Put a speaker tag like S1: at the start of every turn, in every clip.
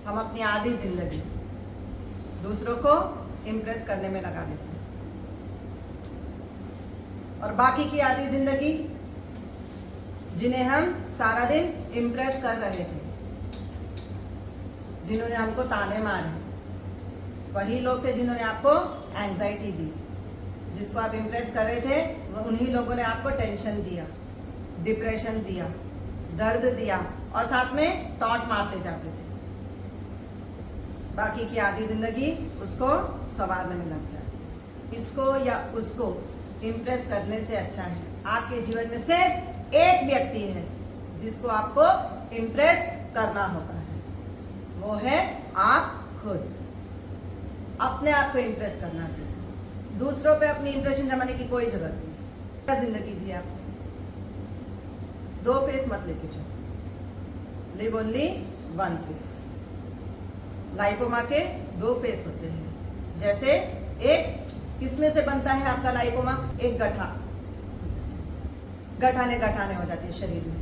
S1: हम अपनी आधी जिंदगी दूसरों को इम्प्रेस करने में लगा देते हैं, और बाकी की आधी जिंदगी जिन्हें हम सारा दिन इम्प्रेस कर रहे थे, जिन्होंने हमको ताने मारे, वही लोग थे जिन्होंने आपको एंजाइटी दी। जिसको आप इम्प्रेस कर रहे थे वो उन्हीं लोगों ने आपको टेंशन दिया, डिप्रेशन दिया, दर्द दिया, और साथ में टॉन्ट मारते जाते थे। बाकी की आधी जिंदगी उसको संवारने में लग जाती। इसको या उसको इम्प्रेस करने से अच्छा है आपके जीवन में सिर्फ एक व्यक्ति है जिसको आपको इम्प्रेस करना होता है, वो है आप खुद। अपने आप को इम्प्रेस करना सीखो, दूसरों पे अपनी इंप्रेशन जमाने की कोई जरूरत नहीं। क्या जिंदगी जी आप दो फेस मत लेके चलो, live only one face. Lipoma के दो फेस होते हैं। जैसे एक किसमें से बनता है आपका लाइपोमा? एक गठाने गठाने हो जाती है शरीर में,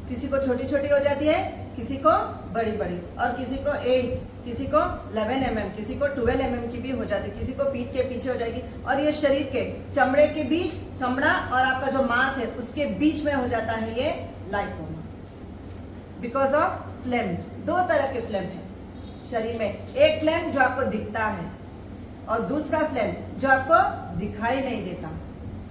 S1: किसी को छोटी छोटी हो जाती है, किसी को बड़ी बड़ी, और किसी को 8, किसी को 11 mm, किसी को 12 mm की भी हो जाती है, किसी को पीठ के पीछे हो जाएगी। और ये शरीर के चमड़े के बीच, चमड़ा और आपका जो मांस है उसके बीच में हो जाता है ये लाइपोमा, बिकॉज ऑफ फ्लेम। दो तरह के फ्लेम है शरीर में, एक फ्लेम जो आपको दिखता है और दूसरा फ्लेम जो आपको दिखाई नहीं देता,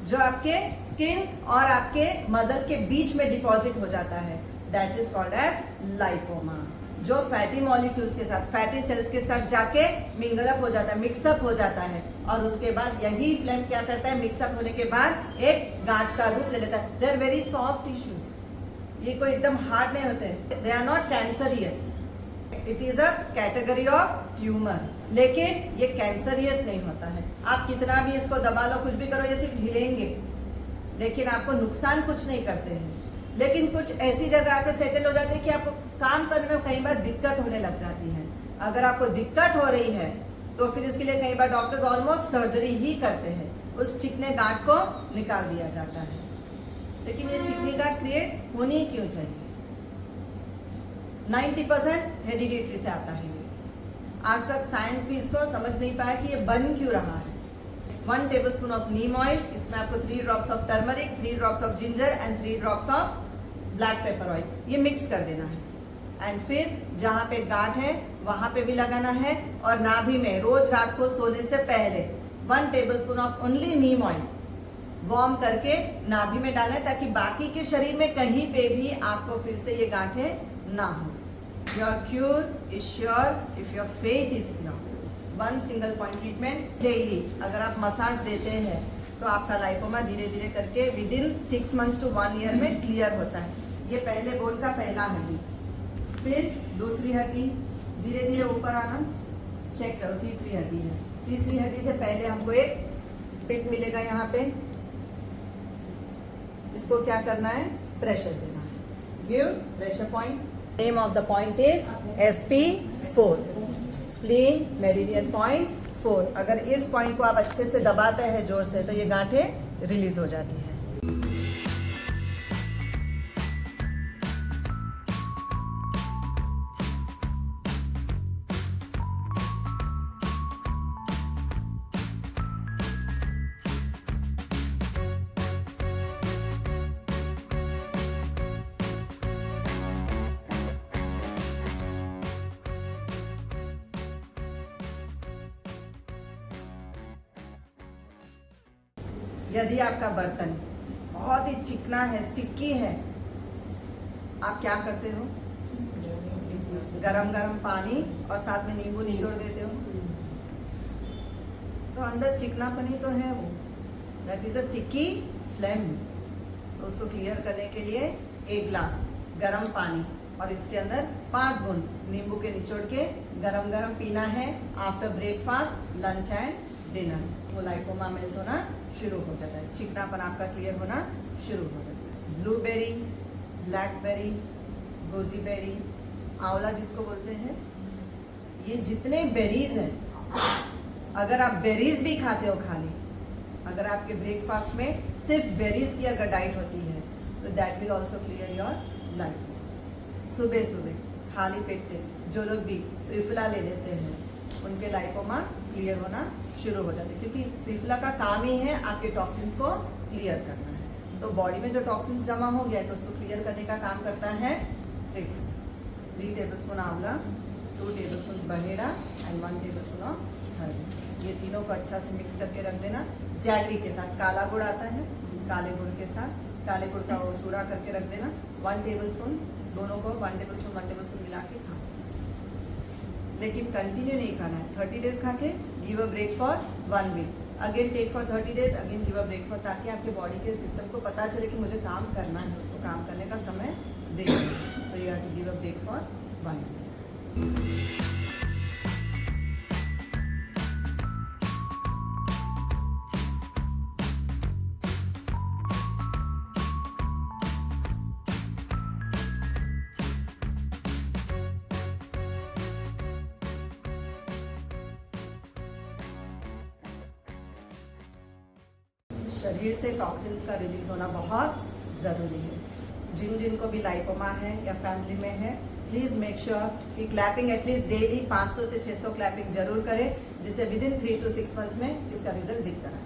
S1: जो आपके स्किन और आपके मसल के बीच में डिपॉजिट हो जाता है, that is called as lipoma. जो फैटी मॉलिक्यूल्स के साथ, फैटी सेल्स के साथ जाके मिंगल अप हो जाता है, मिक्सअप हो जाता है, और उसके बाद यही फ्लेम क्या करता है, मिक्सअप होने के बाद एक गांठ का रूप ले लेता है। They are very soft tissues, ये कोई एकदम हार्ड नहीं होते, they are not cancerous, it is a category of tumour, लेकिन ये कैंसरियस नहीं होता है। आप कितना भी इसको दबा लो, कुछ भी करो, ये सिर्फ हिलेंगे, लेकिन आपको नुकसान कुछ नहीं करते हैं। लेकिन कुछ ऐसी जगह आके सेटल हो जाती है कि आपको काम करने में कई बार दिक्कत होने लग जाती है। अगर आपको दिक्कत हो रही है तो फिर इसके लिए कई बार डॉक्टर्स ऑलमोस्ट सर्जरी ही करते हैं, उस चिकने गांठ को निकाल दिया जाता है। लेकिन ये चिकनी गांठ क्रिएट होनी क्यों चाहिए? 90% हेरिडिटरी से आता है। आज तक साइंस भी इसको समझ नहीं पाया कि ये बन क्यों रहा है। 1 टेबलस्पून ऑफ नीम ऑयल, इसमें आपको 3 drops of turmeric, 3 drops of ginger and 3 drops of black pepper oil, ये मिक्स कर देना है। एंड फिर जहां पे गांठ है वहां पे भी लगाना है, और नाभि में रोज रात को सोने से पहले 1 tablespoon of only Neem oil warm करके नाभि में डालना है, ताकि बाकी के शरीर में कहीं पे भी आपको फिर से ये गांठें ना हो। Your cure is sure if your faith is strong. 1 single point treatment daily अगर आप मसाज देते हैं तो आपका लाइपोमा धीरे धीरे करके विदिन 6 मंथ्स टू 1 ईयर में क्लियर होता है। ये पहले बोन का पहला हड्डी, फिर दूसरी हड्डी, धीरे धीरे ऊपर आना, चेक करो, तीसरी हड्डी है। तीसरी हड्डी से पहले हमको एक पिट मिलेगा यहाँ पे, इसको क्या करना है, प्रेशर देना है। Give pressure point. Name of the point is SP4, spleen meridian point 4। अगर इस पॉइंट को आप अच्छे से दबाते हैं जोर से तो ये गांठें रिलीज हो जाती है। यदि आपका बर्तन बहुत ही चिकना है, स्टिकी है, आप क्या करते हो? गरम गरम पानी और साथ में नींबू निचोड़ देते हो, तो अंदर चिकनापन ही तो है वो, that is a sticky flame. तो उसको क्लियर करने के लिए 1 ग्लास गरम पानी और इसके अंदर 5 बूंद नींबू के निचोड़ के गरम गरम पीना है after breakfast, lunch and dinner. वो लाइपोमा मेल्ट होना शुरू हो जाता है, चिकनापन आपका क्लियर होना शुरू हो जाता है। ब्लूबेरी, ब्लैकबेरी, गोजीबेरी, आंवला जिसको बोलते हैं, ये जितने बेरीज हैं, अगर आप बेरीज भी खाते हो खाली, अगर आपके ब्रेकफास्ट में सिर्फ बेरीज की अगर डाइट होती है तो that will also clear your life. सुबह सुबह खाली पेट से जो लोग भी त्रिफला ले लेते हैं उनके लाइपोमा क्लियर होना शुरू हो जाते हैं, क्योंकि त्रिफला का काम ही है आपके टॉक्सिन्स को क्लियर करना है। तो बॉडी में जो टॉक्सिन्स जमा हो गया है तो उसको क्लियर करने का काम करता है त्रिफला। 3 टेबलस्पून आंवला, 2 tablespoon Bahera and 1 tablespoon of हल्दी। ये तीनों को अच्छा से मिक्स करके रख देना। जैगरी के साथ काला गुड़ आता है, काले गुड़ के साथ काले गुड़ का वो चूड़ा करके रख देना। 1 टेबलस्पून, दोनों को 1 टेबलस्पून मिला के खाओ, लेकिन कंटिन्यू नहीं खाना है। 30 डेज खा के give a break for 1 week, again take for 30 days, again give a break for, ताकि आपके बॉडी के सिस्टम को पता चले कि मुझे काम करना है, उसको काम करने का समय दे। So you have to give a break for 1 week. शरीर से टॉक्सिन्स का रिलीज होना बहुत ज़रूरी है। जिन जिन को भी लाइपोमा है या फैमिली में है, प्लीज़ मेक श्योर कि क्लैपिंग एटलीस्ट डेली 500 से 600 क्लैपिंग जरूर करें, जिससे विद इन 3 to 6 मंथ्स में इसका रिजल्ट दिखता है।